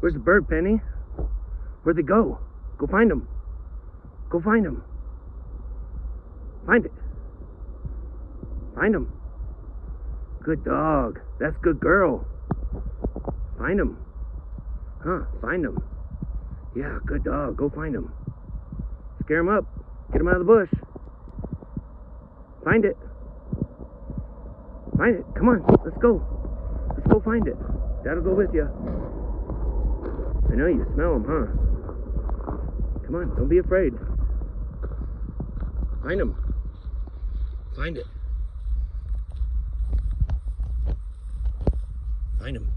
Where's the bird, Penny? Where'd they go? Go find them. Go find them. Find it. Find them. Good dog. That's good girl. Find them. Huh, find them. Yeah, good dog. Go find them. Scare them up. Get them out of the bush. Find it. Find it. Come on, let's go. Let's go find it. Dad'll go with you. I know you smell them, huh? Come on, don't be afraid. Find them. Find it. Find them.